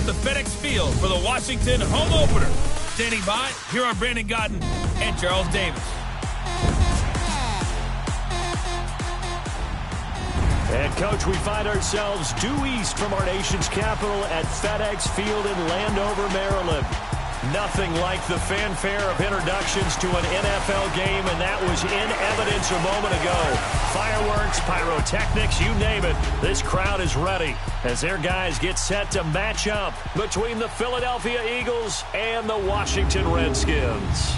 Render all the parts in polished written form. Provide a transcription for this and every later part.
up the FedEx Field for the Washington home opener. Standing by, here are Brandon Godden and Charles Davis. And, Coach, we find ourselves due east from our nation's capital at FedEx Field in Landover, Maryland. Nothing like the fanfare of introductions to an NFL game, and that was in evidence a moment ago. Fireworks, pyrotechnics, you name it. This crowd is ready as their guys get set to match up between the Philadelphia Eagles and the Washington Redskins.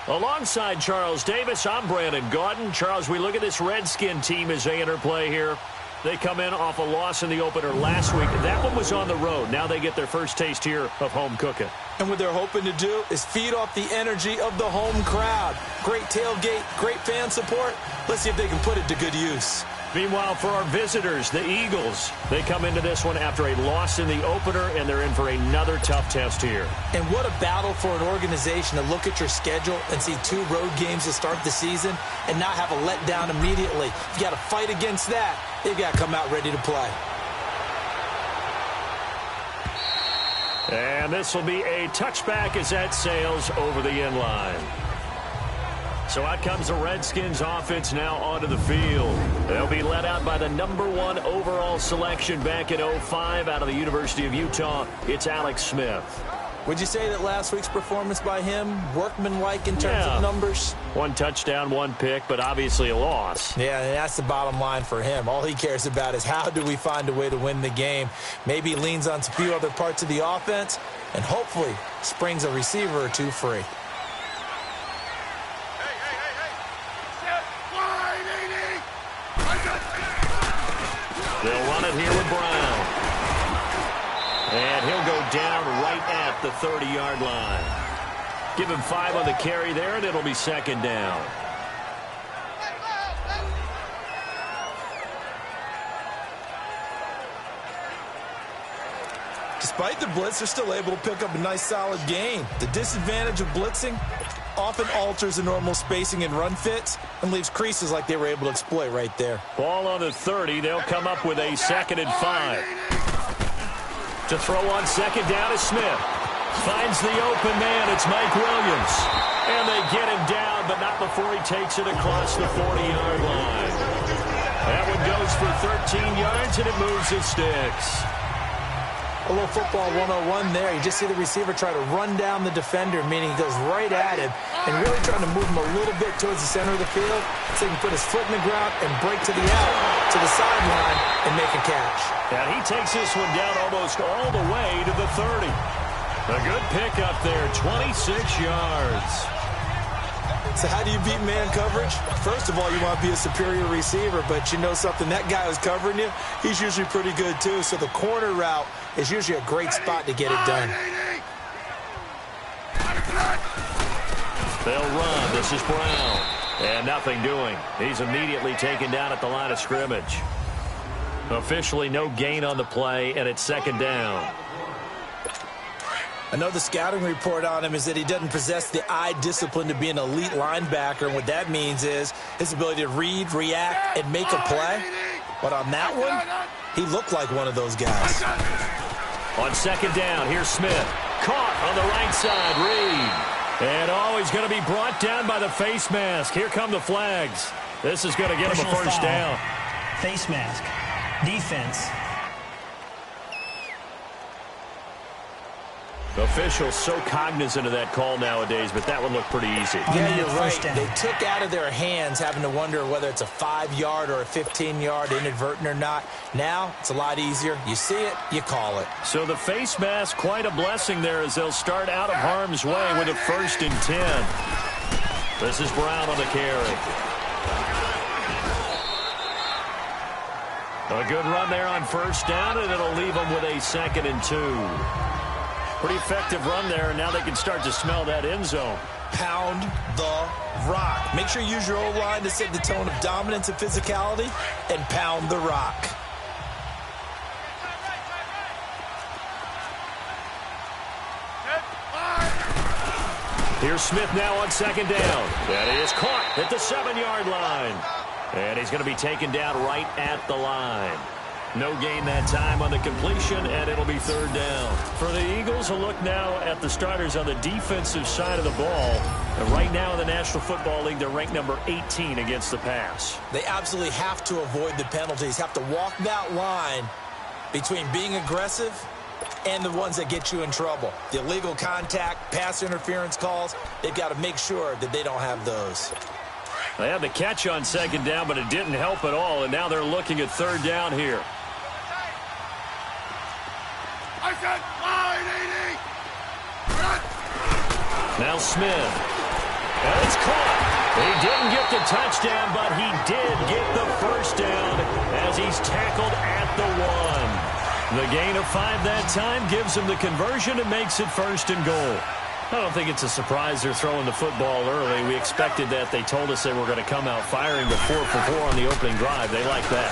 Alongside Charles Davis, I'm Brandon Gaudin. Charles, we look at this Redskin team as they enter play here. They come in off a loss in the opener last week. That one was on the road. Now they get their first taste here of home cooking. And what they're hoping to do is feed off the energy of the home crowd. Great tailgate, great fan support. Let's see if they can put it to good use. Meanwhile, for our visitors, the Eagles, they come into this one after a loss in the opener, and they're in for another tough test here. And what a battle for an organization to look at your schedule and see 2 road games to start the season and not have a letdown immediately. You got to fight against that. They've got to come out ready to play. And this will be a touchback as that sails over the end line. So out comes the Redskins offense now onto the field. They'll be led out by the #1 overall selection back in 2005 out of the University of Utah. It's Alex Smith. Would you say that last week's performance by him, workmanlike in terms of numbers? 1 touchdown, 1 pick, but obviously a loss. Yeah, and that's the bottom line for him. All he cares about is how do we find a way to win the game. Maybe he leans on a few other parts of the offense and hopefully springs a receiver or 2 free. They'll run it here with Brown. And he'll go down right at the 30-yard line. Give him 5 on the carry there, and it'll be 2nd down. Despite the blitz, they're still able to pick up a nice solid gain. The disadvantage of blitzing often alters the normal spacing and run fits and leaves creases like they were able to exploit right there. Ball on the 30. They'll come up with a 2nd and 5. To throw on 2nd down is Smith. Finds the open man. It's Mike Williams. And they get him down, but not before he takes it across the 40-yard line. That one goes for 13 yards, and it moves his sticks. A little football 101 there. You just see the receiver try to run down the defender, meaning he goes right at him and really trying to move him a little bit towards the center of the field so he can put his foot in the ground and break to the out, to the sideline, and make a catch. And he takes this one down almost all the way to the 30. A good pickup there, 26 yards. So how do you beat man coverage? First of all, you want to be a superior receiver, but you know something, that guy who's covering you, he's usually pretty good too. So the corner route is usually a great spot to get it done. They'll run. This is Brown. And nothing doing. He's immediately taken down at the line of scrimmage. Officially no gain on the play, and it's 2nd down. I know the scouting report on him is that he doesn't possess the eye discipline to be an elite linebacker, and what that means is his ability to read, react, and make a play. But on that one, he looked like one of those guys. On 2nd down, here's Smith. Caught on the right side, Reed. And he's going to be brought down by the face mask. Here come the flags. This is going to get him a first down. Face mask. Defense. Officials so cognizant of that call nowadays, but that one looked pretty easy. Yeah, you're right. They took out of their hands having to wonder whether it's a 5-yard or a 15-yard inadvertent or not. Now, it's a lot easier. You see it, you call it. So the face mask, quite a blessing there as they'll start out of harm's way with a 1st and 10. This is Brown on the carry. A good run there on 1st down, and it'll leave them with a 2nd and 2. Pretty effective run there, and now they can start to smell that end zone. Pound the rock. Make sure you use your O-line to set the tone of dominance and physicality, and pound the rock. Here's Smith now on 2nd down. That is caught at the 7-yard line. And he's going to be taken down right at the line. No gain that time on the completion, and it'll be third down. For the Eagles, a look now at the starters on the defensive side of the ball. And right now in the National Football League, they're ranked number 18 against the pass. They absolutely have to avoid the penalties, have to walk that line between being aggressive and the ones that get you in trouble. The illegal contact, pass interference calls, they've got to make sure that they don't have those. They had the catch on second down, but it didn't help at all, and now they're looking at third down here. Now Smith. And it's caught. He didn't get the touchdown, but he did get the first down as he's tackled at the 1. The gain of 5 that time gives him the conversion and makes it first and goal. I don't think it's a surprise they're throwing the football early. We expected that. They told us they were going to come out firing the 4 for 4 on the opening drive. They like that.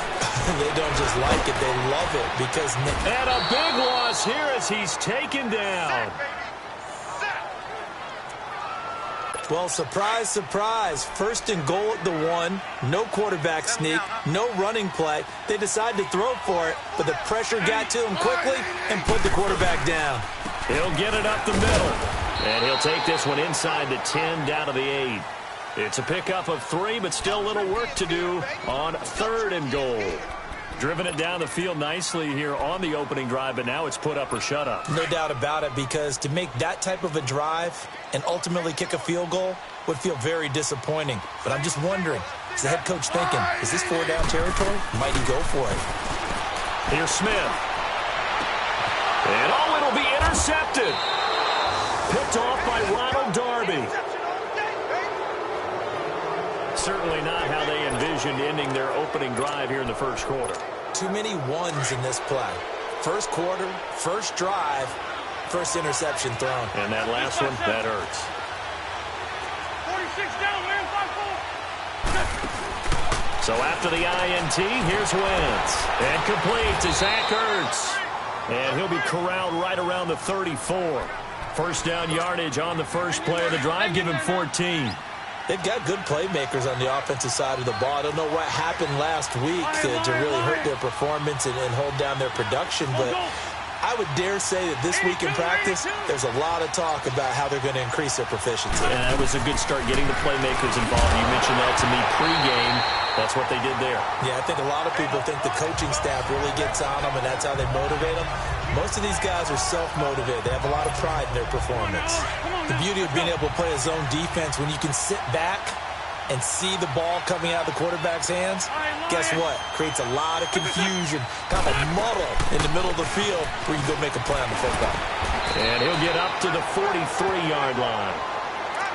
They don't just like it, they love it. Because and a big loss here as he's taken down. Well, surprise, surprise. First and goal at the 1. No quarterback sneak, no running play. They decide to throw for it, but the pressure got to him quickly and put the quarterback down. He'll get it up the middle. And he'll take this one inside the 10 down to the 8. It's a pickup of 3, but still a little work to do on third and goal. Driven it down the field nicely here on the opening drive, but now it's put up or shut up. No doubt about it, because to make that type of a drive and ultimately kick a field goal would feel very disappointing. But I'm just wondering, is the head coach thinking, is this 4-down territory? Might he go for it? Here's Smith. And it'll be intercepted. Picked off by Ronald Darby. Certainly not how they envisioned ending their opening drive here in the first quarter. Too many ones in this play. First quarter, first drive, first interception thrown. And that last one, that hurts. 46 down, man, 5-4. So after the INT, here's Wentz. And complete to Zach Ertz. And he'll be corralled right around the 34. First down yardage on the first play of the drive. Give him 14. They've got good playmakers on the offensive side of the ball. I don't know what happened last week to really hurt their performance and hold down their production, but I would dare say that this week in practice, there's a lot of talk about how they're going to increase their proficiency. And that was a good start, getting the playmakers involved. You mentioned that to me pregame. That's what they did there. Yeah, I think a lot of people think the coaching staff really gets on them, and that's how they motivate them. Most of these guys are self-motivated. They have a lot of pride in their performance. The beauty of being able to play a zone defense, when you can sit back and see the ball coming out of the quarterback's hands, guess what? Creates a lot of confusion, kind of a muddle in the middle of the field where you can go make a play on the football. And he'll get up to the 43-yard line.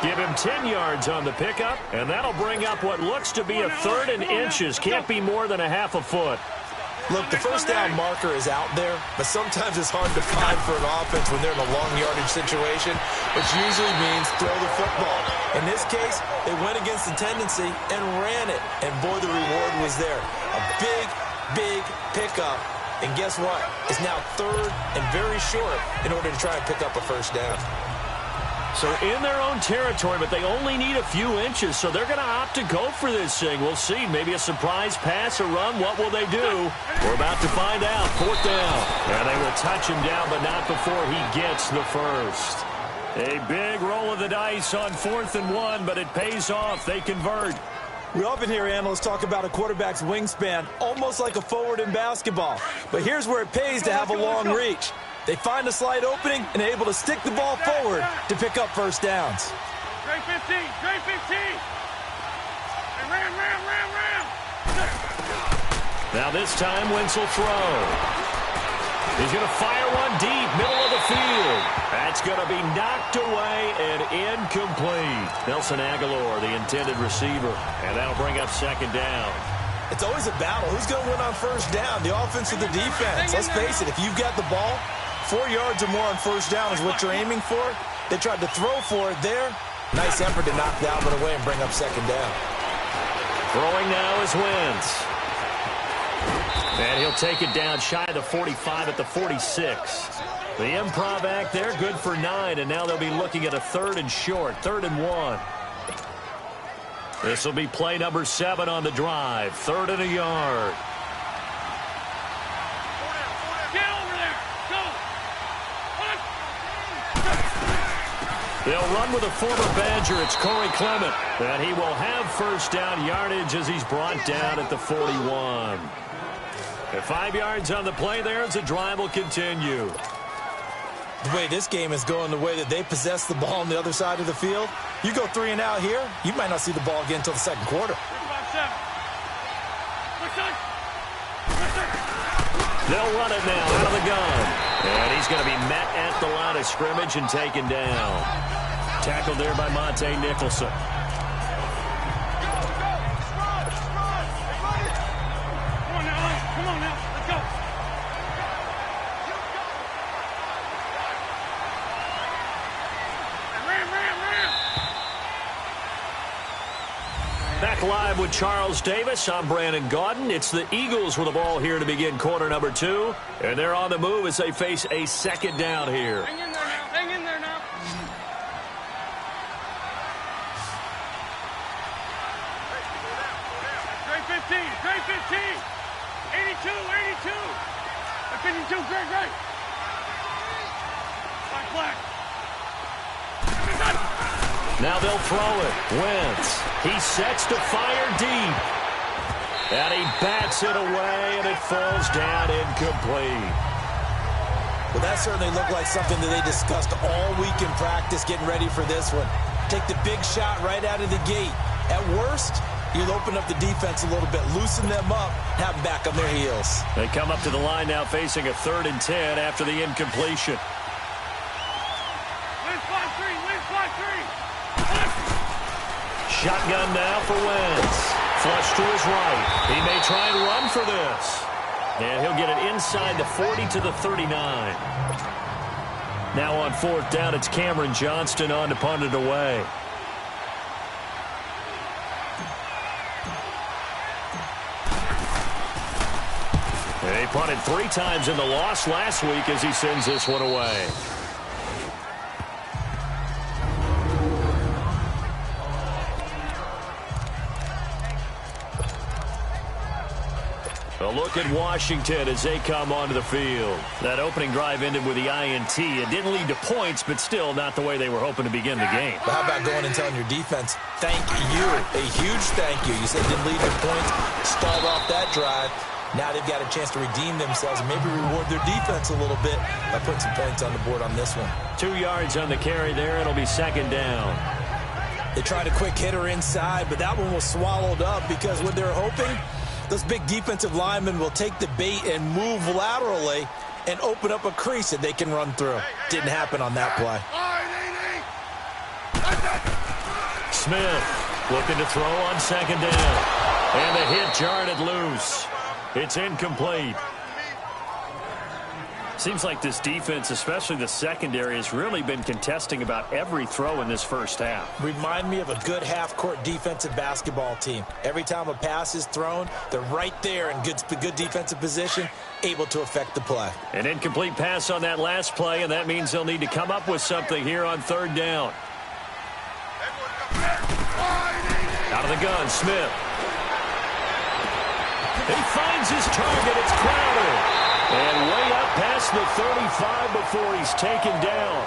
Give him 10 yards on the pickup, and that'll bring up what looks to be a 3rd and inches. Can't be more than a half a foot. Look, the first down marker is out there, but sometimes it's hard to find for an offense when they're in a long yardage situation, which usually means throw the football. In this case, they went against the tendency and ran it, and boy, the reward was there. A big, big pickup, and guess what? It's now 3rd and very short in order to try and pick up a first down. So in their own territory, but they only need a few inches, so they're going to opt to go for this thing. We'll see. Maybe a surprise pass or run. What will they do? We're about to find out. 4th down. And they will touch him down, but not before he gets the first. A big roll of the dice on 4th and 1, but it pays off. They convert. We often hear analysts talk about a quarterback's wingspan, almost like a forward in basketball. But here's where it pays to have a long reach. They find a slight opening and are able to stick the ball forward to pick up first downs. Trey 15, Trey 15. Hey, ram. Now this time, Wentz will throw. He's going to fire one deep, middle of the field. That's going to be knocked away and incomplete. Nelson Aguilar, the intended receiver, and that'll bring up 2nd down. It's always a battle. Who's going to win on first down, the offense or the defense? Let's face it, if you've got the ball, 4 yards or more on first down is what you're aiming for. They tried to throw for it there. Nice effort to knock that one away and bring up 2nd down. Throwing now is Wentz. And he'll take it down shy of the 45 at the 46. The improv act there, good for 9, and now they'll be looking at a 3rd and short, 3rd and 1. This will be play number 7 on the drive, 3rd and a yard. They'll run with a former Badger. It's Corey Clement. And he will have first down yardage as he's brought down at the 41. And 5 yards on the play there as the drive will continue. The way this game is going, the way that they possess the ball on the other side of the field, you go 3 and out here, you might not see the ball again until the second quarter. They'll run it now out of the gun. And he's going to be met at the line of scrimmage and taken down. Tackled there by Monte Nicholson. Back live with Charles Davis. I'm Brandon Gaudin. It's the Eagles with the ball here to begin quarter number 2. And they're on the move as they face a second down here. Hang in there now. Hang in there now. Great 15. Great 15. 82. 82. 52. Great. Black. Now they'll throw it. Wentz. He sets to fire deep. And he bats it away, and it falls down incomplete. Well, that certainly looked like something that they discussed all week in practice getting ready for this one. Take the big shot right out of the gate. At worst, you'll open up the defense a little bit, loosen them up, have them back on their heels. They come up to the line now facing a 3rd and 10 after the incompletion. Shotgun now for Wentz. Flush to his right. He may try and run for this. And he'll get it inside the 40 to the 39. Now on 4th down, it's Cameron Johnston on to punt it away. He punted 3 times in the loss last week as he sends this one away. A look at Washington as they come onto the field. That opening drive ended with the INT. It didn't lead to points, but still not the way they were hoping to begin the game. But how about going and telling your defense, thank you, a huge thank you. You said it didn't lead to points, stalled off that drive. Now they've got a chance to redeem themselves and maybe reward their defense a little bit by putting some points on the board on this one. 2 yards on the carry there. It'll be second down. They tried a quick hitter inside, but that one was swallowed up because what they're hoping, those big defensive linemen will take the bait and move laterally and open up a crease that they can run through. Didn't happen on that play. Smith looking to throw on second down. And the hit jarred it loose. It's incomplete. Seems like this defense, especially the secondary, has really been contesting about every throw in this first half. Remind me of a good half-court defensive basketball team. Every time a pass is thrown, they're right there in good defensive position, able to affect the play. An incomplete pass on that last play, and that means they'll need to come up with something here on 3rd down. Out of the gun, Smith. He finds his target. It's Crowder. And way up past the 35 before he's taken down.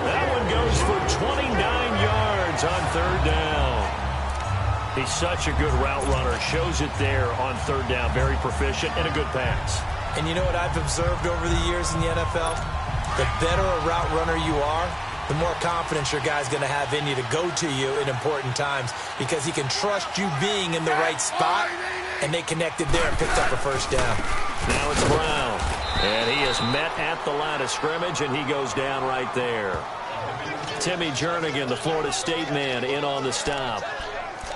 That one goes for 29 yards on 3rd down. He's such a good route runner. Shows it there on 3rd down. Very proficient and a good pass. And you know what I've observed over the years in the NFL? The better a route runner you are, the more confidence your guy's going to have in you to go to you in important times because he can trust you being in the right spot, and they connected there and picked up a first down. Now it's Brown, and he is met at the line of scrimmage, and he goes down right there. Timmy Jernigan, the Florida State man, in on the stop.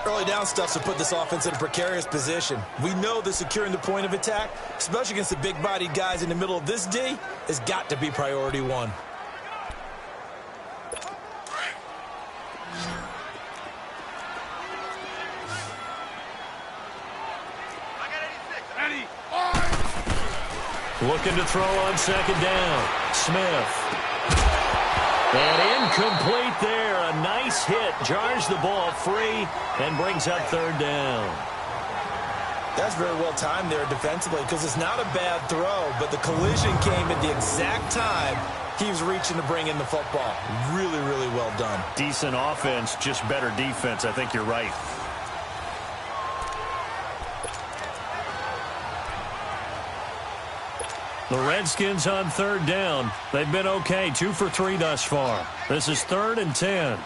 Early down stuff to put this offense in a precarious position. We know that securing the point of attack, especially against the big-bodied guys in the middle of this D, has got to be priority one. Looking to throw on second down. Smith. And incomplete there. A nice hit. Jars the ball free and brings up 3rd down. That's very well timed there defensively because it's not a bad throw, but the collision came at the exact time He was reaching to bring in the football. Really, really well done. Decent offense, just better defense. I think you're right. The Redskins on third down. They've been okay, 2 for 3 thus far. This is 3rd and 10.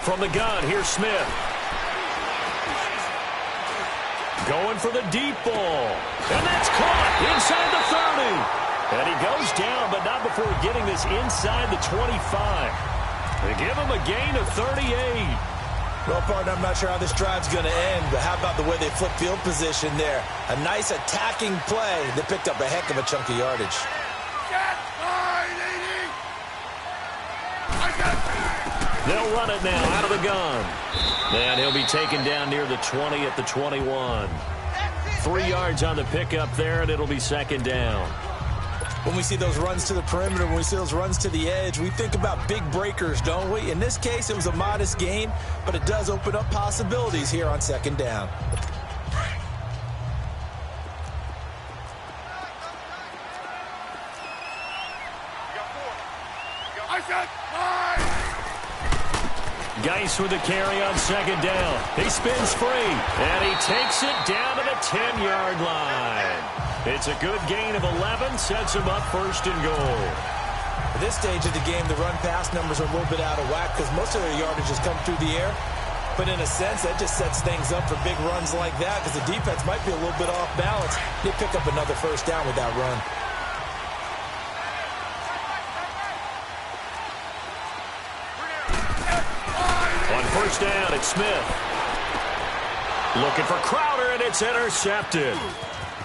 From the gun, here's Smith. Going for the deep ball. And that's caught inside the 30. And he goes down, but not before getting this inside the 25. They give him a gain of 38. Well, partner, I'm not sure how this drive's going to end, but how about the way they flip field position there? A nice attacking play. They picked up a heck of a chunk of yardage. They'll run it now out of the gun. And he'll be taken down near the 20 at the 21. 3 yards on the pickup there, and it'll be 2nd down. When we see those runs to the perimeter, when we see those runs to the edge, we think about big breakers, don't we? In this case, it was a modest gain, but it does open up possibilities here on 2nd down. Geis with the carry on 2nd down. He spins free, and he takes it down to the 10-yard line. It's a good gain of 11, sets him up 1st and goal. At this stage of the game, the run-pass numbers are a little bit out of whack because most of their yardage has come through the air. But in a sense, that just sets things up for big runs like that because the defense might be a little bit off balance. They pick up another 1st down with that run. On 1st down, it's Smith. Looking for Crowder, and it's intercepted.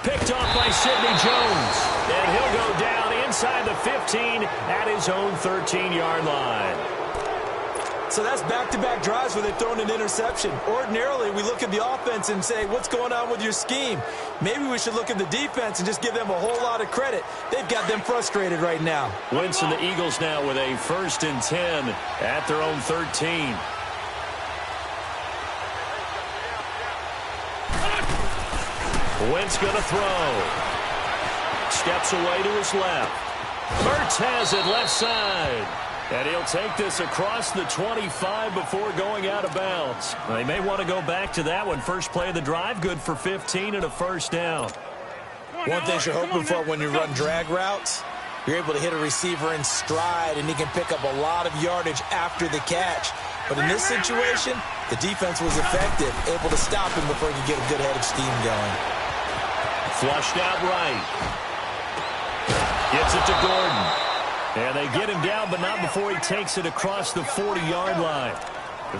Picked off by Sidney Jones. And he'll go down inside the 15 at his own 13-yard line. So that's back-to-back drives where they've thrown an interception. Ordinarily, we look at the offense and say, what's going on with your scheme? Maybe we should look at the defense and just give them a whole lot of credit. They've got them frustrated right now. Wentz and the Eagles now with a 1st and 10 at their own 13. Wentz going to throw. Steps away to his left. Mertz has it left side. And he'll take this across the 25 before going out of bounds. They may want to go back to that one. First play of the drive, good for 15 and a 1st down. One thing you're hoping for when you run drag routes, you're able to hit a receiver in stride, and he can pick up a lot of yardage after the catch. But in this situation, the defense was effective, able to stop him before he could get a good head of steam going. Flushed out right. Gets it to Gordon. And they get him down, but not before he takes it across the 40-yard line.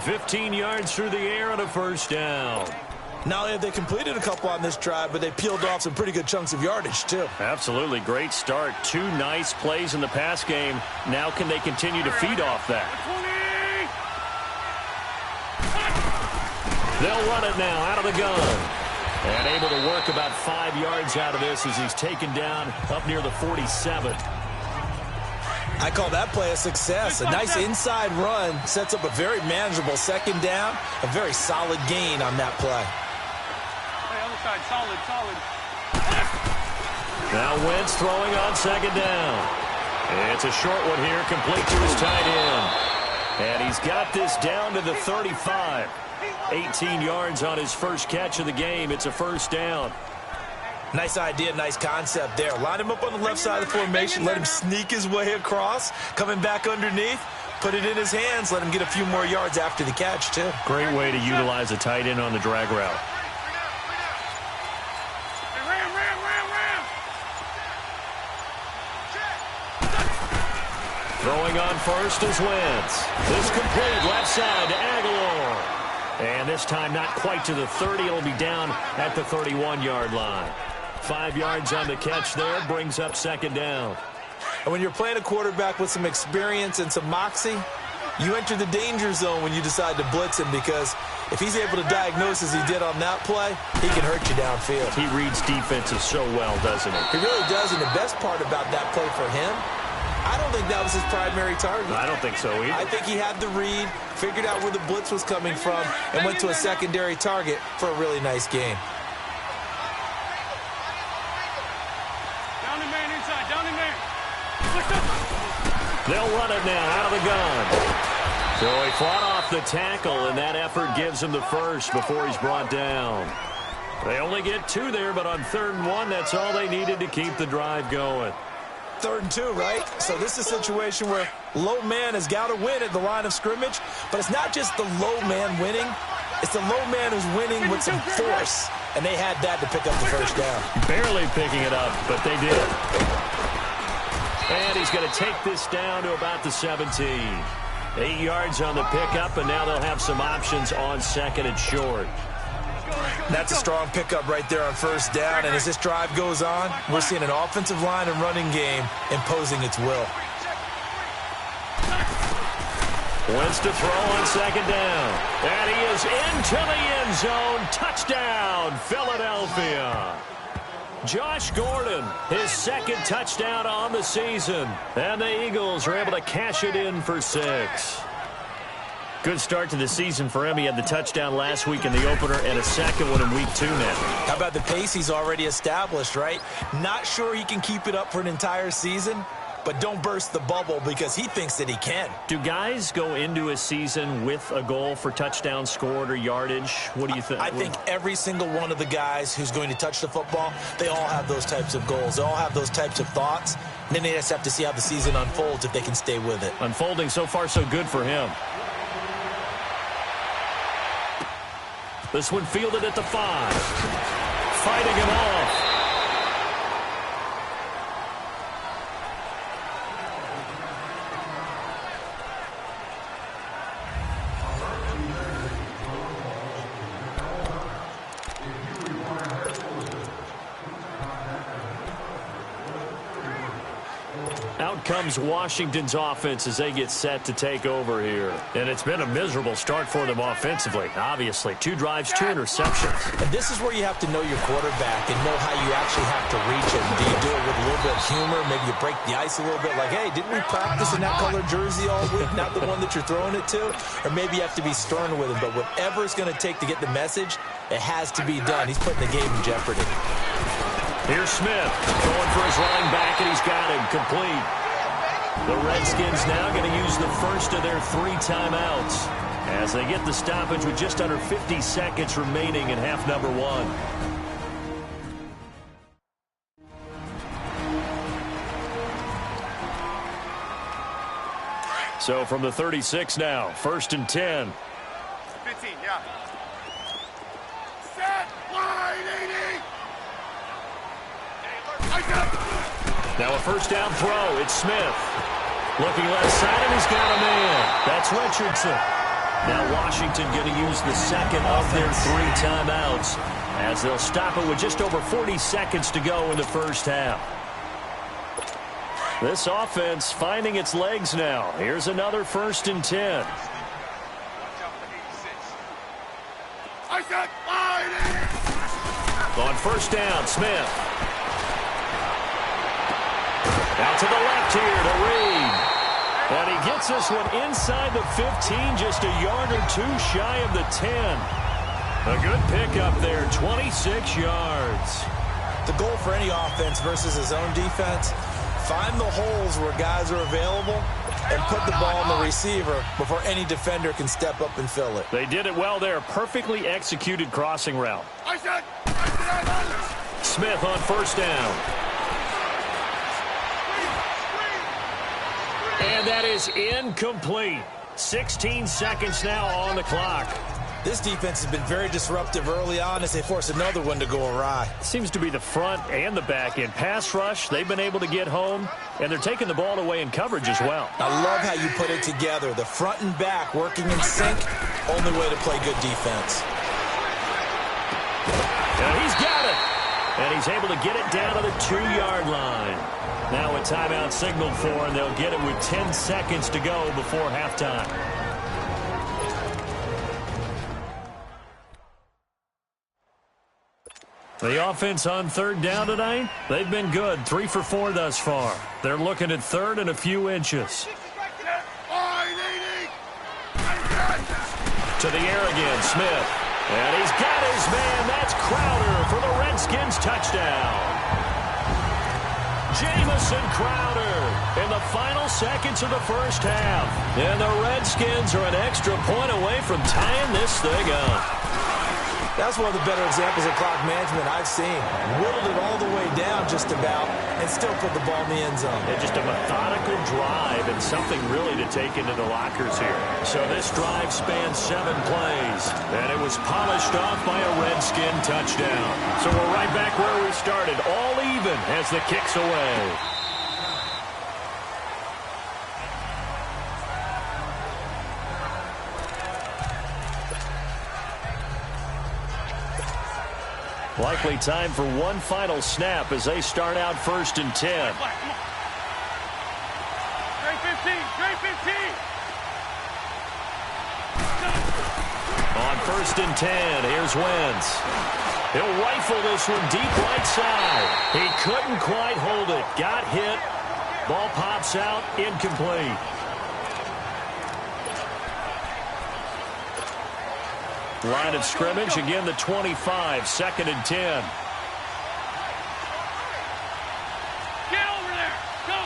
15 yards through the air and a 1st down. Not only have they completed a couple on this drive, but they peeled off some pretty good chunks of yardage, too. Absolutely. Great start. 2 nice plays in the pass game. Now can they continue to feed off that? They'll run it now out of the gun. And able to work about 5 yards out of this as he's taken down up near the 47. I call that play a success. A nice inside run sets up a very manageable 2nd down. A very solid gain on that play. Hey, other side, solid. Now Wentz throwing on 2nd down. It's a short one here, complete to his tight end. And he's got this down to the 35. 18 yards on his first catch of the game. It's a 1st down. Nice idea, nice concept there. Line him up on the left side of the formation, let him sneak his way across, coming back underneath, put it in his hands, let him get a few more yards after the catch, too. Great way to utilize a tight end on the drag route. Throwing on 1st is Wentz. This complete left side to Aguilar. And this time not quite to the 30. It'll be down at the 31-yard line. 5 yards on the catch there, brings up 2nd down. And when you're playing a quarterback with some experience and some moxie, you enter the danger zone when you decide to blitz him, because if he's able to diagnose as he did on that play, he can hurt you downfield. He reads defenses so well, doesn't he? He really does, and the best part about that play for him, I don't think that was his primary target. I don't think so either. I think he had the read, figured out where the blitz was coming from, and went to a secondary target for a really nice game. Down in there. Push up. They'll run it now out of the gun. So he fought off the tackle, and that effort gives him the first before he's brought down. They only get 2 there, but on 3rd and 1, that's all they needed to keep the drive going. 3rd and 2, right? So this is a situation where low man has got to win at the line of scrimmage, but it's not just the low man winning. It's the low man who's winning with some force, and they had that to pick up the first down. Barely picking it up, but they did. And he's going to take this down to about the 17. 8 yards on the pickup, and now they'll have some options on 2nd and short. That's a strong pickup right there on 1st down, and as this drive goes on, we're seeing an offensive line and running game imposing its will. Wentz to throw on 2nd down. And he is into the end zone. Touchdown, Philadelphia. Josh Gordon, his 2nd touchdown on the season. And the Eagles are able to cash it in for 6. Good start to the season for him. He had the touchdown last week in the opener and a 2nd one in week 2 now. How about the pace he's already established, right? Not sure he can keep it up for an entire season, but don't burst the bubble because he thinks that he can. Do guys go into a season with a goal for touchdown scored or yardage? What do you think? I think every single one of the guys who's going to touch the football, they all have those types of goals. They all have those types of thoughts. And then they just have to see how the season unfolds if they can stay with it. Unfolding so far so good for him. This one fielded at the 5. Fighting him off. Out comes Washington's offense as they get set to take over here. And it's been a miserable start for them offensively, obviously. 2 drives, 2 interceptions. And this is where you have to know your quarterback and know how you actually have to reach him. Do you do it with a little bit of humor? Maybe you break the ice a little bit like, hey, didn't we practice in that colored jersey all week? Not the one that you're throwing it to? Or maybe you have to be stern with him. But whatever it's going to take to get the message, it has to be done. He's putting the game in jeopardy. Here's Smith going for his running back, and he's got him complete. The Redskins now going to use the first of their 3 timeouts as they get the stoppage with just under 50 seconds remaining in half number 1. So from the 36 now, 1st and 10. 15, yeah. Set, line, 80. Now a 1st down throw. It's Smith. Looking left side, and he's got a man. That's Richardson. Now Washington going to use the 2nd of their 3 timeouts as they'll stop it with just over 40 seconds to go in the 1st half. This offense finding its legs now. Here's another 1st and 10. On 1st down, Smith. Out to the left here to Reed. And he gets this one inside the 15, just a yard or 2 shy of the 10. A good pickup there, 26 yards. The goal for any offense versus his own defense, find the holes where guys are available and put the ball on the receiver before any defender can step up and fill it. They did it well there. Perfectly executed crossing route. Smith on 1st down. And that is incomplete. 16 seconds now on the clock. This defense has been very disruptive early on as they force another one to go awry. Seems to be the front and the back end. Pass rush, they've been able to get home, and they're taking the ball away in coverage as well. I love how you put it together. The front and back working in sync, only way to play good defense. And he's got it. And he's able to get it down to the 2-yard line. Now a timeout signaled for, and they'll get it with 10 seconds to go before halftime. The offense on 3rd down tonight, they've been good. 3 for 4 thus far. They're looking at 3rd and a few inches. To the air again, Smith. And he's got his man. That's Crowder for the Redskins touchdown. Jamison Crowder in the final seconds of the first half. And the Redskins are an extra point away from tying this thing up. That's one of the better examples of clock management I've seen. Whittled it all the way down just about and still put the ball in the end zone. And just a methodical drive and something really to take into the lockers here. So this drive spans 7 plays, and it was polished off by a Redskin touchdown. So we're right back where we started, all even as the kick's away. Likely time for one final snap as they start out 1st and 10. Straight 15, straight 15. On 1st and 10, here's Wentz. He'll rifle this one deep right side. He couldn't quite hold it. Got hit. Ball pops out, incomplete. Line of scrimmage, again the 25, 2nd and 10. Get over there. Go.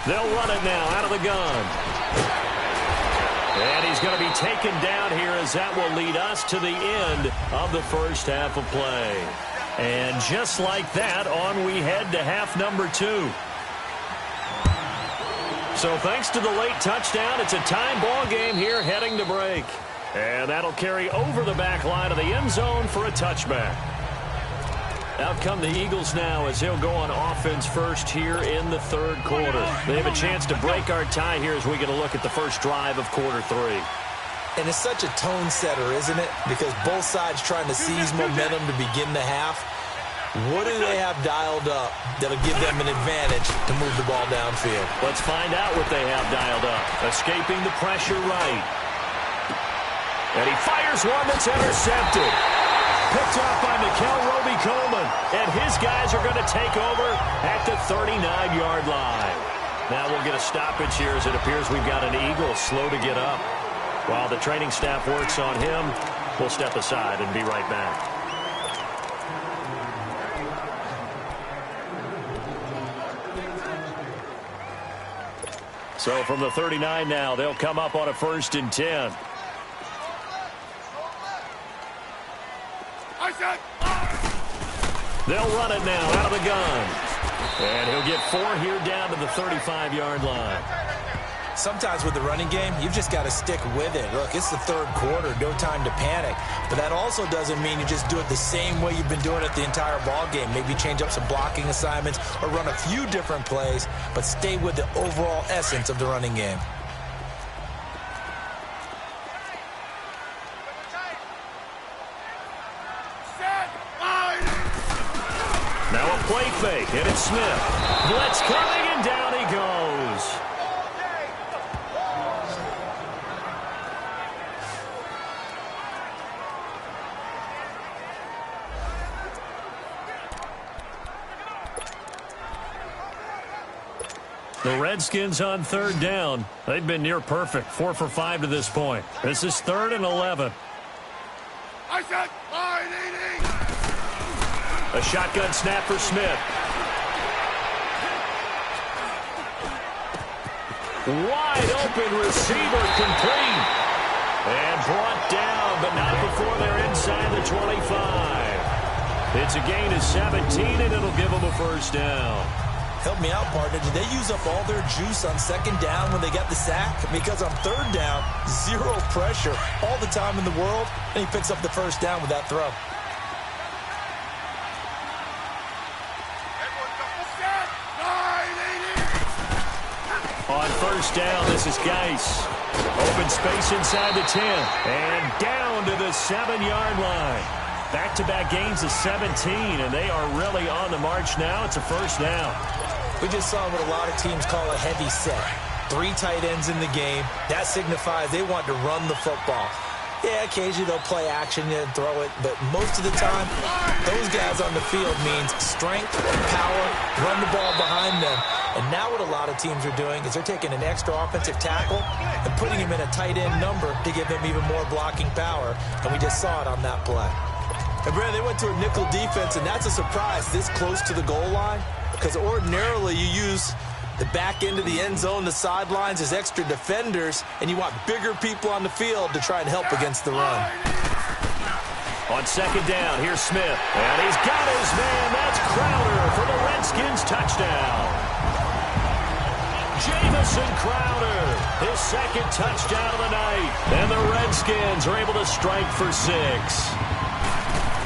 They'll run it now out of the gun. And he's going to be taken down here as that will lead us to the end of the first half of play. And just like that, on we head to half number 2. So thanks to the late touchdown, it's a time ball game here heading to break. And that'll carry over the back line of the end zone for a touchback. Out come the Eagles now as he'll go on offense first here in the 3rd quarter. They have a chance to break our tie here as we get a look at the first drive of quarter 3. And it's such a tone setter, isn't it? Because both sides trying to seize momentum to begin the half. What do they have dialed up that'll give them an advantage to move the ball downfield? Let's find out what they have dialed up. Escaping the pressure right. And he fires one that's intercepted. Picked off by Mikel Roby-Coleman. And his guys are going to take over at the 39-yard line. Now we'll get a stoppage here as it appears we've got an Eagle slow to get up. While the training staff works on him, we'll step aside and be right back. So from the 39 now, they'll come up on a 1st and 10. They'll run it now out of the gun. And he'll get 4 here down to the 35-yard line. Sometimes with the running game, you've just got to stick with it. Look, it's the 3rd quarter, no time to panic. But that also doesn't mean you just do it the same way you've been doing it the entire ball game. Maybe change up some blocking assignments or run a few different plays, but stay with the overall essence of the running game. Now a play fake, and it's Smith. Blitz coming, and down he goes. The Redskins on 3rd down. They've been near perfect, 4 for 5 to this point. This is 3rd and 11. I said, A shotgun snap for Smith. Wide open receiver complete. And brought down, but not before they're inside the 25. It's a gain of 17, and it'll give them a 1st down. Help me out, partner. Did they use up all their juice on 2nd down when they got the sack? Because on 3rd down, 0 pressure all the time in the world, and he picks up the 1st down with that throw. On 1st down, this is Geis. Open space inside the 10. And down to the 7-yard line. Back-to-back gains of 17, and they are really on the march now. It's a 1st down. We just saw what a lot of teams call a heavy set. 3 tight ends in the game. That signifies they want to run the football. Yeah, occasionally they'll play action and throw it, but most of the time, those guys on the field means strength, power, run the ball behind them. And now what a lot of teams are doing is they're taking an extra offensive tackle and putting him in a tight end number to give him even more blocking power. And we just saw it on that play. And Brad, they went to a nickel defense, and that's a surprise this close to the goal line, because ordinarily you use the back end of the end zone, the sidelines as extra defenders, and you want bigger people on the field to try and help against the run. On second down, here's Smith. And he's got his man. That's Crowder for the Redskins touchdown. Jamison Crowder, his second touchdown of the night. And the Redskins are able to strike for 6.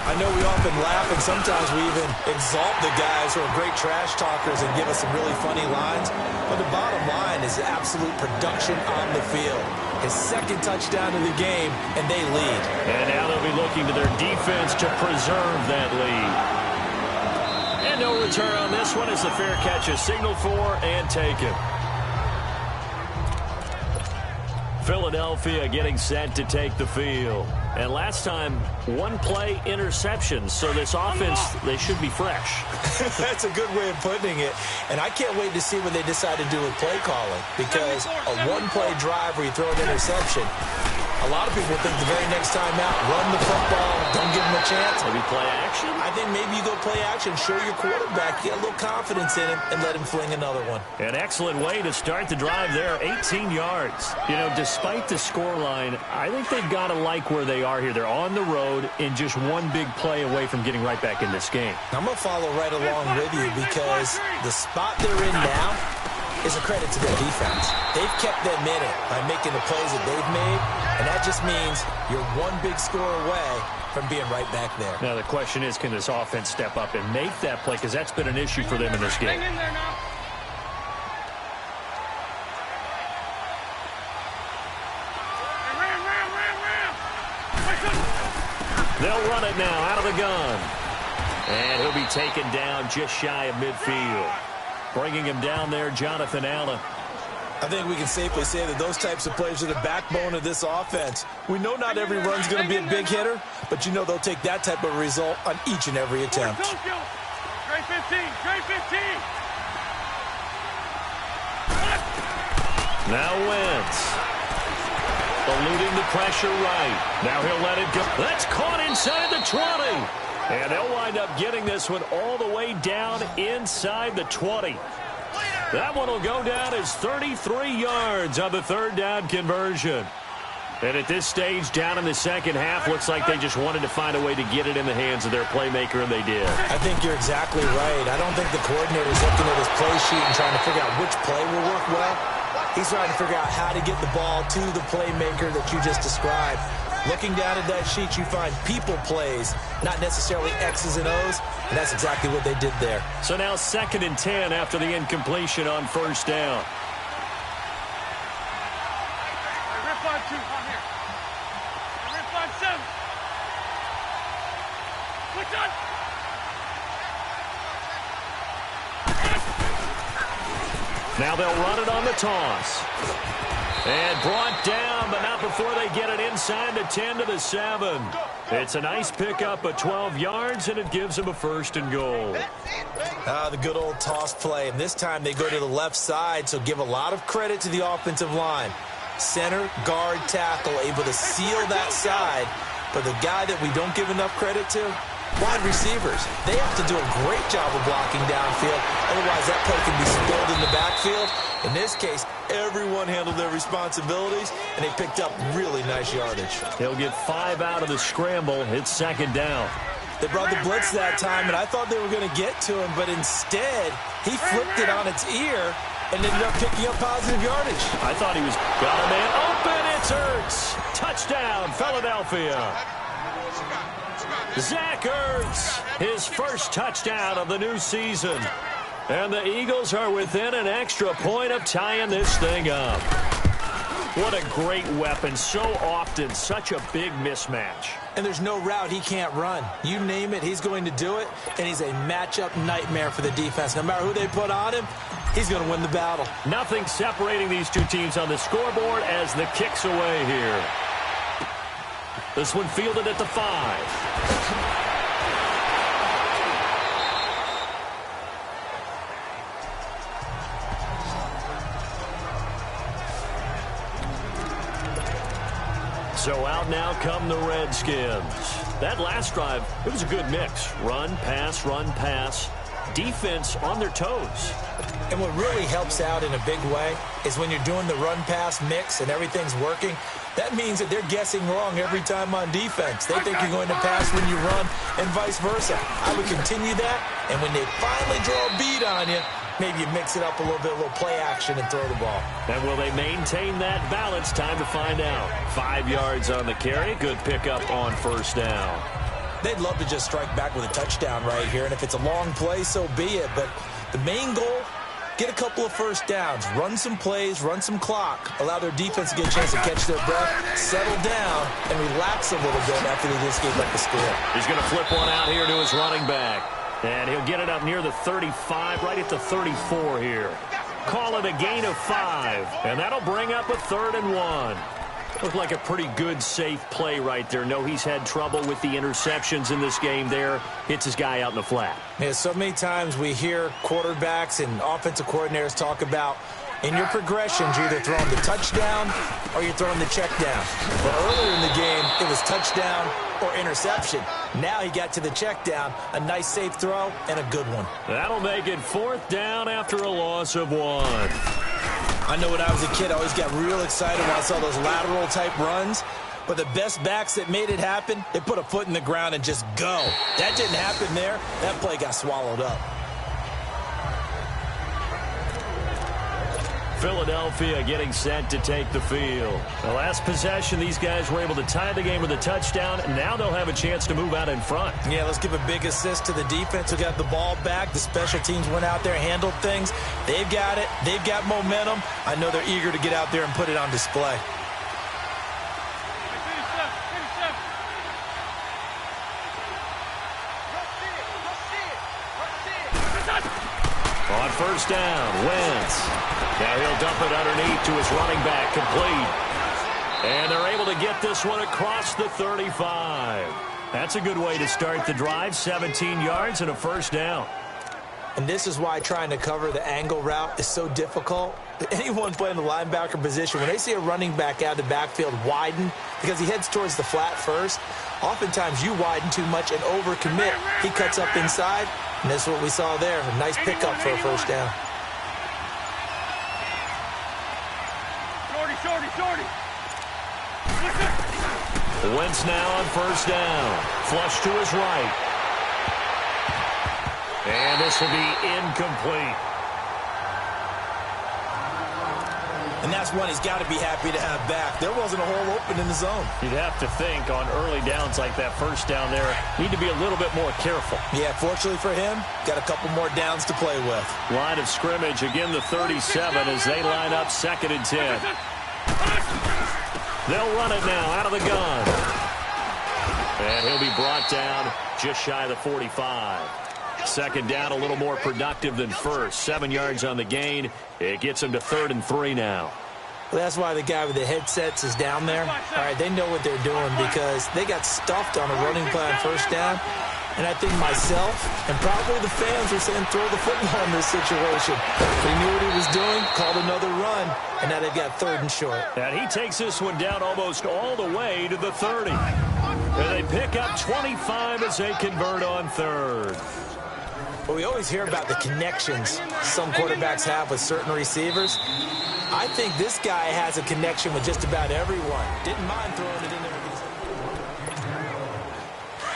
I know we often laugh, and sometimes we even exalt the guys who are great trash talkers and give us some really funny lines. But the bottom line is absolute production on the field. His second touchdown of the game, and they lead. And now they'll be looking to their defense to preserve that lead. And no return on this one as the fair catch is signaled for and taken. Philadelphia getting set to take the field. And last time, one play interception. So this offense, they should be fresh. That's a good way of putting it. And I can't wait to see what they decide to do with play calling. Because a one-play drive where you throw an interception, a lot of people think the very next time out, run the football, don't give them a chance. Maybe play action? I think maybe you go play action, show your quarterback, get a little confidence in him, and let him fling another one. An excellent way to start the drive there, 18 yards. You know, despite the scoreline, I think they've got to like where they are here. They're on the road and just one big play away from getting right back in this game. I'm going to follow right along with you because the spot they're in now is a credit to their defense. They've kept them in it by making the plays that they've made, and that just means you're one big score away from being right back there. Now the question is, can this offense step up and make that play? Because that's been an issue for them in this game. Hang in there now. They'll run it now out of the gun. And he'll be taken down just shy of midfield. Bringing him down there, Jonathan Allen. I think we can safely say that those types of plays are the backbone of this offense. We know not every run's going to be a big hitter, but you know they'll take that type of result on each and every attempt. Trey 15, Trey 15. Now Wentz. Eluding the pressure right. Now he'll let it go. That's caught inside the 20. And they'll wind up getting this one all the way down inside the 20. That one will go down as 33 yards on the third down conversion. And at this stage, down in the second half, looks like they just wanted to find a way to get it in the hands of their playmaker, and they did. I think you're exactly right. I don't think the coordinator's looking at his play sheet and trying to figure out which play will work well. He's trying to figure out how to get the ball to the playmaker that you just described. Looking down at that sheet, you find people plays, not necessarily X's and O's, and that's exactly what they did there. So now 2nd and 10 after the incompletion on first down. Rip on 2, on here. Rip on 7. What's on? Now they'll run it on the toss. And brought down, but not before they get it inside the 10 to the 7. It's a nice pickup of 12 yards, and it gives them a 1st and goal. The good old toss play. And this time they go to the left side, so give a lot of credit to the offensive line. Center, guard, tackle, able to seal that side. But the guy that we don't give enough credit to, wide receivers. They have to do a great job of blocking downfield. Otherwise, that play can be spilled in the backfield. In this case, everyone handled their responsibilities, and they picked up really nice yardage. He'll get 5 out of the scramble. It's 2nd down. They brought the blitz that time, and I thought they were going to get to him, but instead, he flipped it on its ear and ended up picking up positive yardage. I thought he was got a man open. It's Ertz. Touchdown, Philadelphia. Zach Ertz, his first touchdown of the new season. And the Eagles are within an extra point of tying this thing up. What a great weapon. So often, such a big mismatch. And there's no route he can't run. You name it, he's going to do it. And he's a matchup nightmare for the defense. No matter who they put on him, he's going to win the battle. Nothing separating these two teams on the scoreboard as the kick's away here. This one fielded at the 5. So out now come the Redskins. That last drive, it was a good mix. Run, pass, defense on their toes. And what really helps out in a big way is when you're doing the run-pass mix and everything's working, that means that they're guessing wrong every time on defense. They think you're going to pass when you run and vice versa. I would continue that, and when they finally draw a beat on you, maybe you mix it up a little bit, a little play action and throw the ball. And will they maintain that balance? Time to find out. 5 yards on the carry. Good pickup on first down. They'd love to just strike back with a touchdown right here, and if it's a long play, so be it. But the main goal, get a couple of first downs, run some plays, run some clock, allow their defense to get a chance to catch their breath, settle down, and relax a little bit after they just gave up the score. He's going to flip one out here to his running back. And he'll get it up near the 35, right at the 34 here. Call it a gain of 5, and that'll bring up a 3rd and 1. Looked like a pretty good, safe play right there. No, he's had trouble with the interceptions in this game there. Hits his guy out in the flat. Yeah, so many times we hear quarterbacks and offensive coordinators talk about in your progressions, you're either throwing the touchdown or you're throwing the check down. But earlier in the game, it was touchdown or interception. Now he got to the check down, a nice safe throw, and a good one. That'll make it 4th down after a loss of 1. I know when I was a kid, I always got real excited when I saw those lateral-type runs. But the best backs that made it happen, they put a foot in the ground and just go. That didn't happen there. That play got swallowed up. Philadelphia getting set to take the field. The last possession, these guys were able to tie the game with a touchdown, and now they'll have a chance to move out in front. Yeah, let's give a big assist to the defense who got the ball back. The special teams went out there, handled things. They've got it. They've got momentum. I know they're eager to get out there and put it on display. On first down, Wentz. Now he'll dump it underneath to his running back, complete. And they're able to get this one across the 35. That's a good way to start the drive, 17 yards and a first down. And this is why trying to cover the angle route is so difficult. Anyone playing the linebacker position, when they see a running back out of the backfield widen, because he heads towards the flat first, oftentimes you widen too much and overcommit. He cuts up inside, and that's what we saw there. A nice pickup for a first down. Shorty. Wentz now on first down. Flush to his right. And this will be incomplete. And that's one he's got to be happy to have back. There wasn't a hole open in the zone. You'd have to think on early downs like that first down there, need to be a little bit more careful. Yeah, fortunately for him, got a couple more downs to play with. Line of scrimmage, again the 37 as they line up 2nd and 10. They'll run it now out of the gun. And he'll be brought down just shy of the 45. 2nd down, a little more productive than first. 7 yards on the gain. It gets him to 3rd and 3 now. Well, that's why the guy with the headsets is down there. All right, they know what they're doing because they got stuffed on a running play on first down. And I think myself and probably the fans were saying throw the football in this situation. He knew what he was doing, called another run, and now they've got 3rd and short. And he takes this one down almost all the way to the 30. And they pick up 25 as they convert on 3rd. But we always hear about the connections some quarterbacks have with certain receivers. I think this guy has a connection with just about everyone. Didn't mind throwing it in there.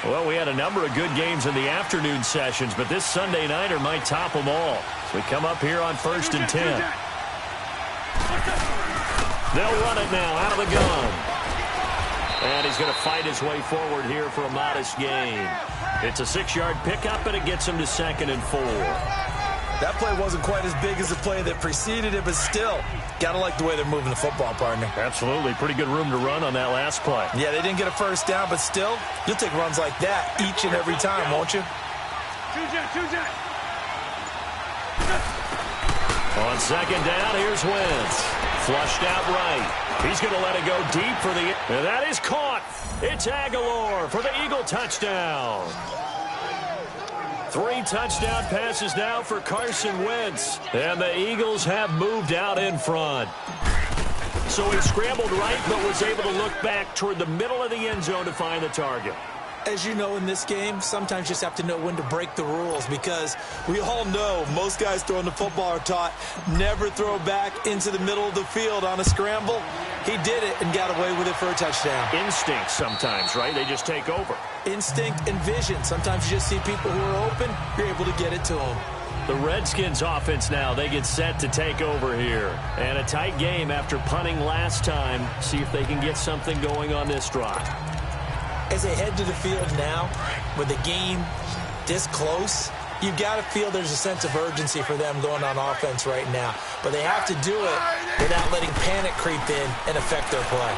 Well, we had a number of good games in the afternoon sessions, but this Sunday nighter might top them all. So we come up here on 1st and 10. They'll run it now out of the gun. And he's going to fight his way forward here for a modest gain. It's a 6-yard pickup, and it gets him to 2nd and 4. That play wasn't quite as big as the play that preceded it, but still, got to like the way they're moving the football, partner. Absolutely. Pretty good room to run on that last play. Yeah, they didn't get a first down, but still, you'll take runs like that each and every time, won't you? On 2nd down, here's Wentz. Flushed out right. He's going to let it go deep for the... And that is caught. It's Aguilar for the Eagle touchdown. 3 touchdown passes now for Carson Wentz. And the Eagles have moved out in front. So he scrambled right, but was able to look back toward the middle of the end zone to find the target. As you know, in this game, sometimes you just have to know when to break the rules, because we all know most guys throwing the football are taught never throw back into the middle of the field on a scramble. He did it and got away with it for a touchdown. Instinct sometimes, right? They just take over. Instinct and vision. Sometimes you just see people who are open, you're able to get it to them. The Redskins offense now, they get set to take over here. And a tight game after punting last time. See if they can get something going on this drive. As they head to the field now, with the game this close, you've got to feel there's a sense of urgency for them going on offense right now. But they have to do it without letting panic creep in and affect their play.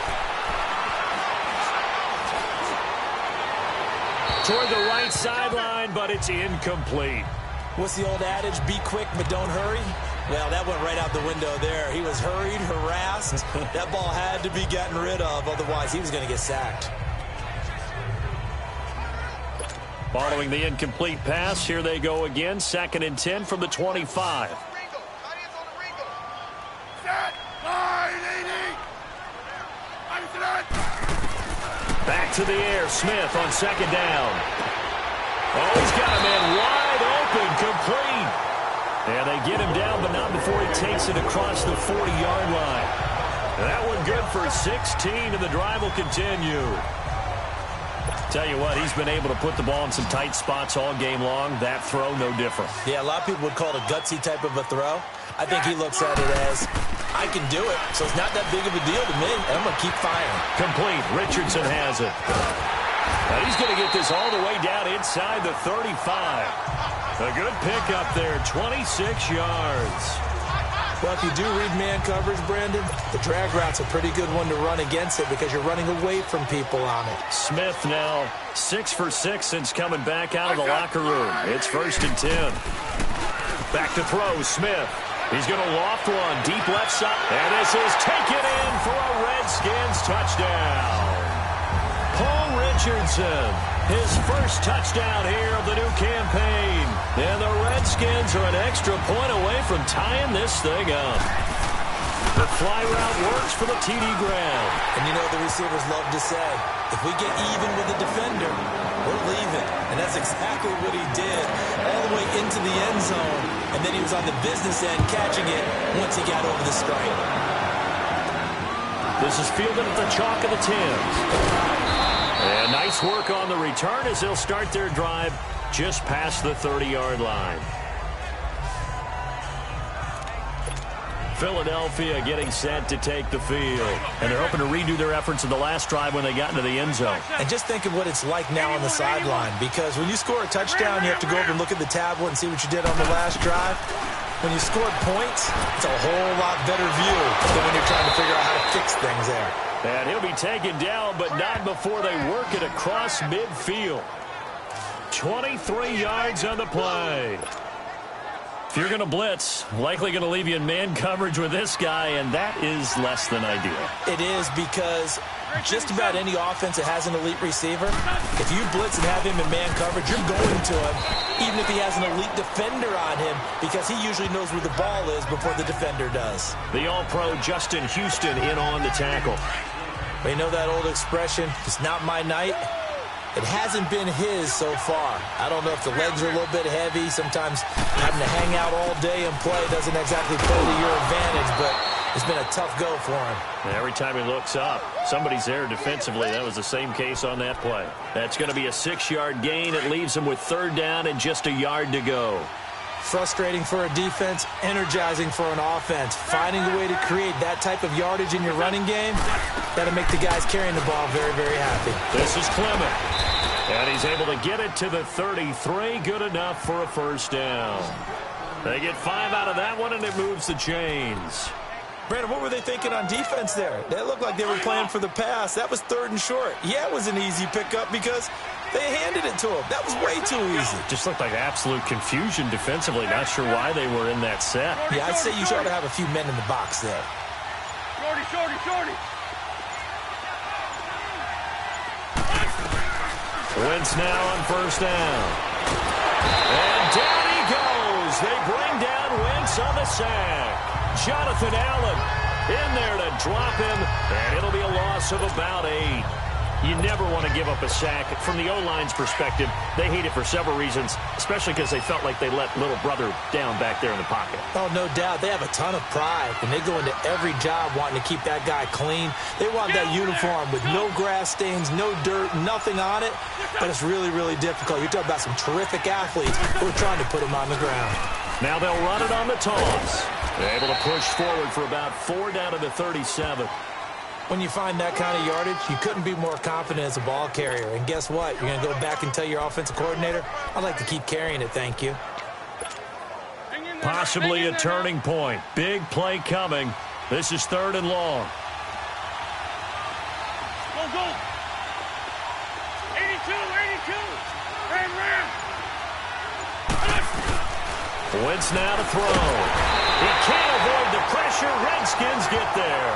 Toward the right sideline, but it's incomplete. What's the old adage? Be quick, but don't hurry. Well, that went right out the window there. He was hurried, harassed. That ball had to be gotten rid of, otherwise he was going to get sacked. Following the incomplete pass, here they go again. 2nd and 10 from the 25. Back to the air. Smith on 2nd down. Oh, he's got a man wide open, complete. And they get him down, but not before he takes it across the 40-yard line. That one good for 16, and the drive will continue. Tell you what, he's been able to put the ball in some tight spots all game long. That throw, no different. Yeah, a lot of people would call it a gutsy type of a throw. I think he looks at it as, I can do it, so it's not that big of a deal to me, and I'm going to keep firing. Complete. Richardson has it. Now he's going to get this all the way down inside the 35. A good pickup there, 26 yards. Well, if you do read man coverage, Brandon, the drag route's a pretty good one to run against it because you're running away from people on it. Smith now 6 for 6 since coming back out of the locker room. It's 1st and 10. Back to throw, Smith. He's going to loft one, deep left side. And this is taken in for a Redskins touchdown. Paul Richardson, his first touchdown here of the new campaign. And the Redskins are an extra point away from tying this thing up. The fly route works for the TD ground. And you know the receivers love to say, if we get even with the defender, we're leaving. And that's exactly what he did, all the way into the end zone. And then he was on the business end catching it once he got over the stripe. This is fielded at the chalk of the 10s. And nice work on the return as they'll start their drive just past the 30-yard line. Philadelphia getting set to take the field. And they're hoping to redo their efforts in the last drive when they got into the end zone. And just think of what it's like now on the sideline, because when you score a touchdown, you have to go over and look at the tablet and see what you did on the last drive. When you scored points, it's a whole lot better view than when you're trying to figure out how to fix things there. And he'll be taken down, but not before they work it across midfield. 23 yards on the play. If you're going to blitz, likely going to leave you in man coverage with this guy, and that is less than ideal. It is, because just about any offense that has an elite receiver, if you blitz and have him in man coverage, you're going to him, even if he has an elite defender on him, because he usually knows where the ball is before the defender does. The All-Pro Justin Houston in on the tackle. But you know that old expression, it's not my night? It hasn't been his so far. I don't know if the legs are a little bit heavy. Sometimes having to hang out all day and play doesn't exactly play to your advantage, but it's been a tough go for him. And every time he looks up, somebody's there defensively. That was the same case on that play. That's going to be a 6-yard gain. It leaves him with 3rd down and just a yard to go. Frustrating for a defense, energizing for an offense. Finding a way to create that type of yardage in your running game, that'll make the guys carrying the ball very, very happy. This is Clement. And he's able to get it to the 33. Good enough for a 1st down. They get 5 out of that one, and it moves the chains. Brandon, what were they thinking on defense there? They looked like they were playing for the pass. That was 3rd and short. Yeah, it was an easy pickup because they handed it to him. That was way too easy. Just looked like absolute confusion defensively. Not sure why they were in that set. Yeah, I'd say you should have a few men in the box there. Shorty, shorty, shorty. Wentz now on 1st down. And down he goes. They bring down Wentz on the sack. Jonathan Allen in there to drop him, and it'll be a loss of about 8. You never want to give up a sack. From the O-line's perspective, they hate it for several reasons, especially because they felt like they let little brother down back there in the pocket. Oh, no doubt. They have a ton of pride, and they go into every job wanting to keep that guy clean. They want that uniform with no grass stains, no dirt, nothing on it, but it's really, really difficult. You're talking about some terrific athletes who are trying to put him on the ground. Now they'll run it on the toss. They're able to push forward for about 4 down to the 37. When you find that kind of yardage, you couldn't be more confident as a ball carrier. And guess what? You're going to go back and tell your offensive coordinator, I'd like to keep carrying it, thank you. Possibly a turning point. Big play coming. This is 3rd and long. Go, go. 82, 82. Ram. Wentz now to throw. He can't avoid the pressure. Redskins get there.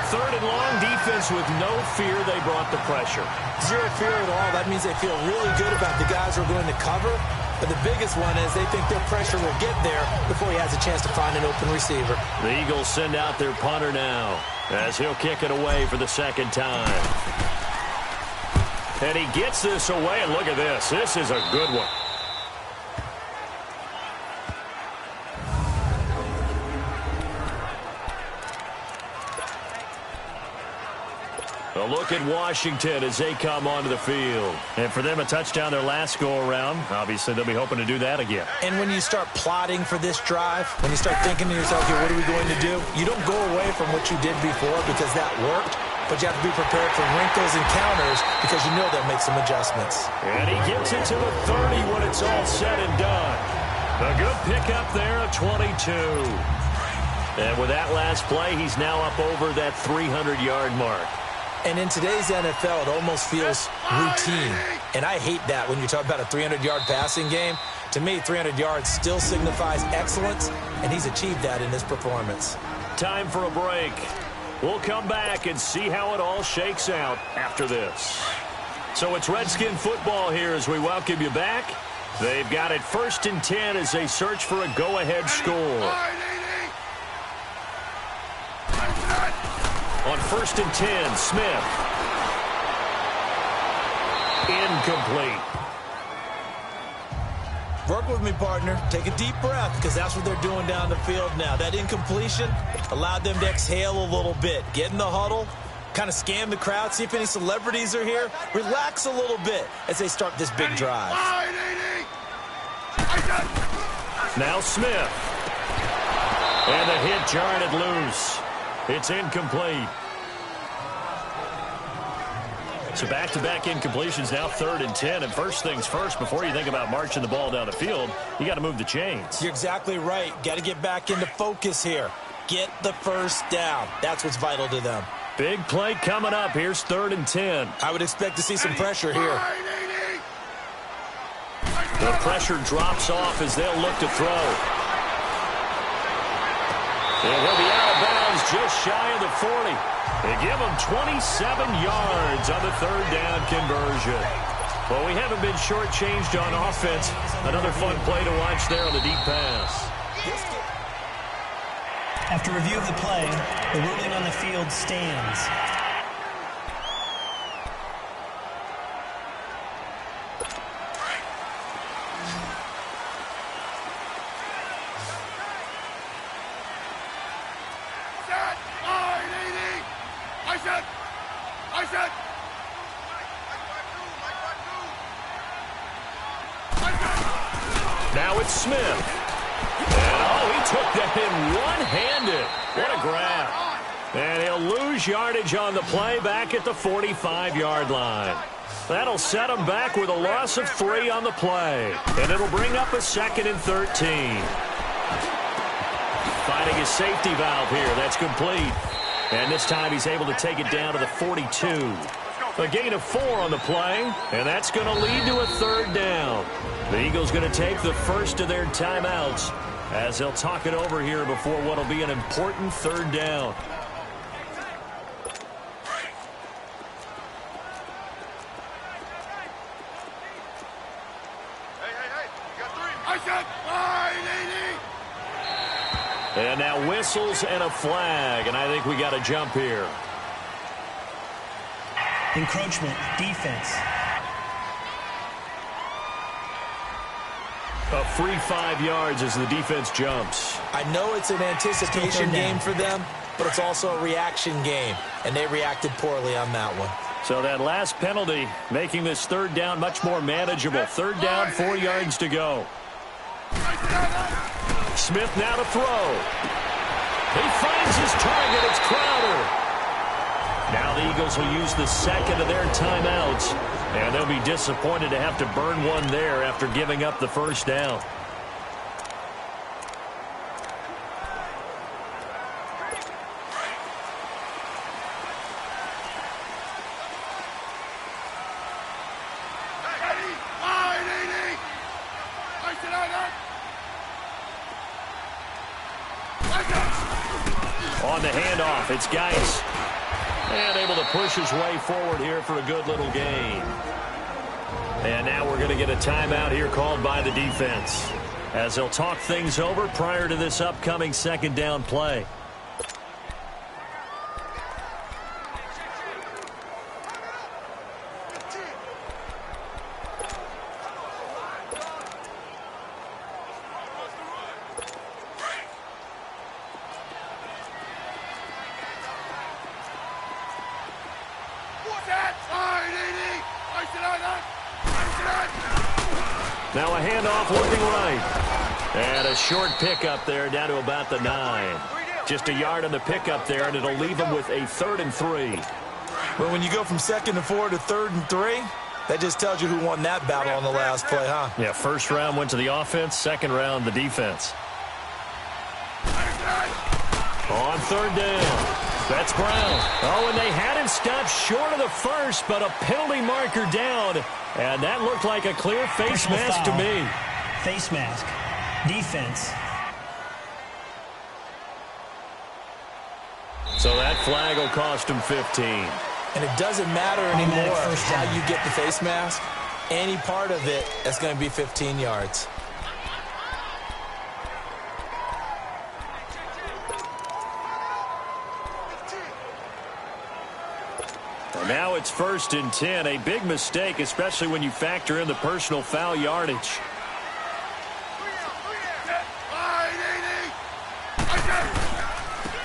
3rd and long, defense with no fear. They brought the pressure. Zero fear at all. That means they feel really good about the guys who are going to cover. But the biggest one is they think their pressure will get there before he has a chance to find an open receiver. The Eagles send out their punter now as he'll kick it away for the 2nd time. And he gets this away, and look at this. This is a good one. A look at Washington as they come onto the field. And for them, a touchdown their last go-around. Obviously, they'll be hoping to do that again. And when you start plotting for this drive, when you start thinking to yourself, okay, what are we going to do? You don't go away from what you did before because that worked, but you have to be prepared for wrinkles and counters because you know they'll make some adjustments. And he gets it to the 30 when it's all said and done. A good pickup there, a 22. And with that last play, he's now up over that 300-yard mark. And in today's NFL, it almost feels routine. And I hate that when you talk about a 300-yard passing game. To me, 300 yards still signifies excellence, and he's achieved that in this performance. Time for a break. We'll come back and see how it all shakes out after this. So it's Redskin football here as we welcome you back. They've got it 1st and 10 as they search for a go-ahead score. On 1st and 10, Smith. Incomplete. Work with me, partner. Take a deep breath because that's what they're doing down the field now. That incompletion allowed them to exhale a little bit. Get in the huddle, kind of scan the crowd, see if any celebrities are here. Relax a little bit as they start this big drive. Now Smith. And the hit jarred it loose. It's incomplete. So back-to-back incompletions, now 3rd and 10. And first things first, before you think about marching the ball down the field, you got to move the chains. You're exactly right. Got to get back into focus here. Get the first down. That's what's vital to them. Big play coming up. Here's 3rd and 10. I would expect to see some pressure here. The pressure drops off as they'll look to throw. And he'll be out of bounds just shy of the 40. They give him 27 yards on the 3rd down conversion. Well, we haven't been shortchanged on offense. Another fun play to watch there on the deep pass. After review of the play, the ruling on the field stands. Now it's Smith. And, he took that in one-handed. What a grab. And he'll lose yardage on the play back at the 45-yard line. That'll set him back with a loss of 3 on the play. And it'll bring up a 2nd and 13. Finding his safety valve here. That's complete. And this time he's able to take it down to the 42. A gain of 4 on the play, and that's going to lead to a 3rd down. The Eagles going to take the first of their timeouts as they'll talk it over here before what will be an important 3rd down. Hey, you got 3. I said 580. And now whistles and a flag, and I think we got a jump here. Encroachment, defense. A free 5 yards as the defense jumps. I know it's an anticipation game for them, but it's also a reaction game, and they reacted poorly on that one. So that last penalty making this third down much more manageable. Third down, 4 yards to go. Smith now to throw. He finds his target. It's Crowder. Now the Eagles will use the second of their timeouts, and they'll be disappointed to have to burn one there after giving up the first down. On the handoff, it's Geis. And able to push his way forward here for a good little gain. And now we're going to get a timeout here called by the defense, as they'll talk things over prior to this upcoming second down play. Now a handoff looking right. And a short pickup there down to about the 9. Just a yard on the pickup there, and it'll leave them with a 3rd and 3. Well, when you go from 2nd and 4 to 3rd and 3, that just tells you who won that battle on the last play, huh? Yeah, first round went to the offense, second round the defense. On 3rd down. That's Brown. Oh, and they had him stopped short of the first, but a penalty marker down. And that looked like a clear face mask to me. Face mask. Defense. So that flag will cost him 15. And it doesn't matter anymore how you get the face mask. Any part of it, that's going to be 15 yards. Now it's 1st and 10. A big mistake, especially when you factor in the personal foul yardage.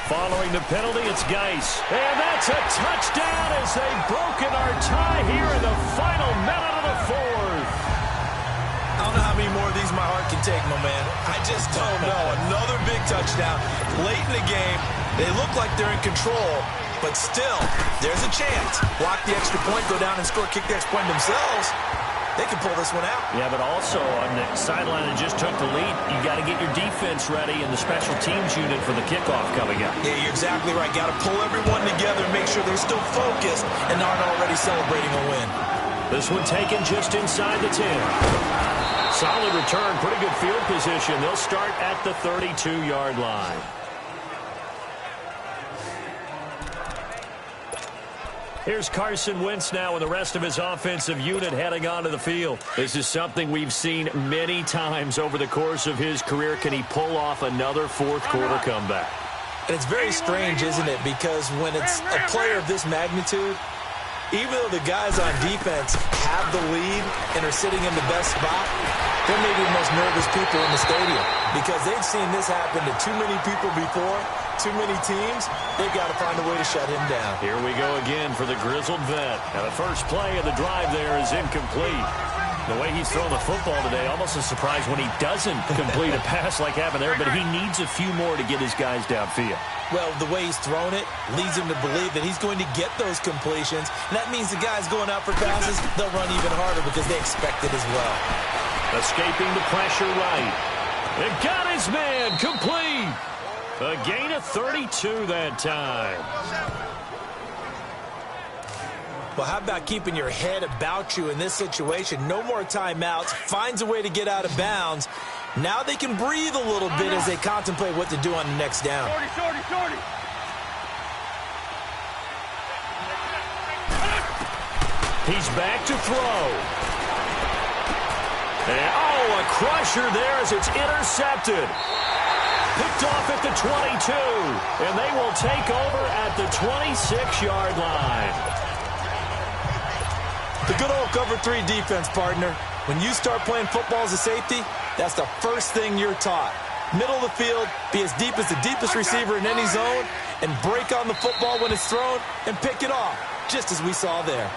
Following the penalty, it's Geis. And that's a touchdown as they've broken our tie here in the final minute of the 4th. I don't know how many more of these my heart can take, my man. I just don't know. Another big touchdown. Late in the game, they look like they're in control. But still, there's a chance. Block the extra point, go down and score, kick the extra point themselves. They can pull this one out. Yeah, but also on the sideline that just took the lead, you got to get your defense ready and the special teams unit for the kickoff coming up. Yeah, you're exactly right. Got to pull everyone together and make sure they're still focused and aren't already celebrating a win. This one taken just inside the 10. Solid return, pretty good field position. They'll start at the 32-yard line. Here's Carson Wentz now with the rest of his offensive unit heading onto the field. This is something we've seen many times over the course of his career. Can he pull off another fourth-quarter comeback? And it's very strange, isn't it? Because when it's a player of this magnitude, even though the guys on defense have the lead and are sitting in the best spot, they're maybe the most nervous people in the stadium because they've seen this happen to too many people before, too many teams. They've got to find a way to shut him down. Here we go again for the grizzled vet. Now the first play of the drive there is incomplete. The way he's thrown the football today, almost a surprise when he doesn't complete a pass like happened there, but he needs a few more to get his guys downfield. Well, the way he's thrown it leads him to believe that he's going to get those completions, and that means the guys going out for passes, they'll run even harder because they expect it as well. Escaping the pressure right. It got his man complete. A gain of 32 that time. Well, how about keeping your head about you in this situation? No more timeouts. Finds a way to get out of bounds. Now they can breathe a little bit as they contemplate what to do on the next down. Shorty. He's back to throw. And, oh, a crusher there as it's intercepted. Picked off at the 22. And they will take over at the 26-yard line. The good old cover 3 defense, partner. When you start playing football as a safety, that's the first thing you're taught. Middle of the field, be as deep as the deepest receiver in any zone, and break on the football when it's thrown and pick it off, just as we saw there.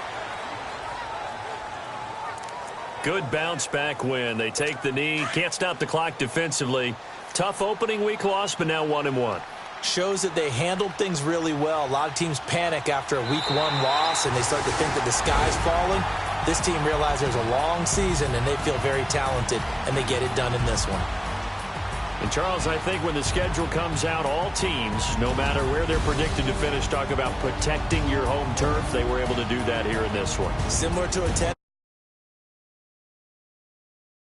Good bounce-back win. They take the knee. Can't stop the clock defensively. Tough opening week loss, but now 1-1. Shows that they handled things really well. A lot of teams panic after a week 1 loss, and they start to think that the sky's falling. This team realizes there's a long season, and they feel very talented, and they get it done in this one. And, Charles, I think when the schedule comes out, all teams, no matter where they're predicted to finish, talk about protecting your home turf. They were able to do that here in this one. Similar to a 10.